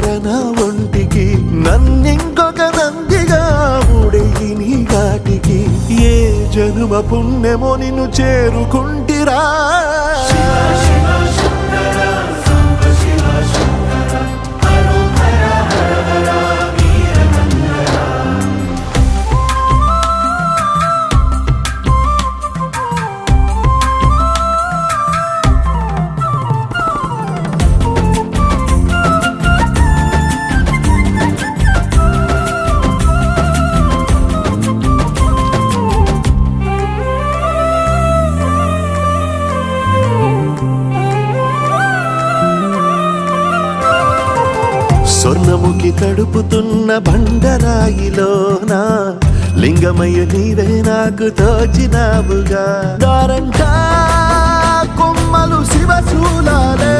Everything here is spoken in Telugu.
దగ్గర నా ఒంటికి నన్నింకొక నందిగా ఊడేయి నీ ఘాటికి ఏ జనుమ పుణ్యమో నిన్ను చేరుకుంటిరా స్వర్ణముఖి తడుపుతున్న బండరాయిలోన లింగమయ్య నీవే నాకు తోచినావుగా దారంటా కొమ్మలు శివశూలాలే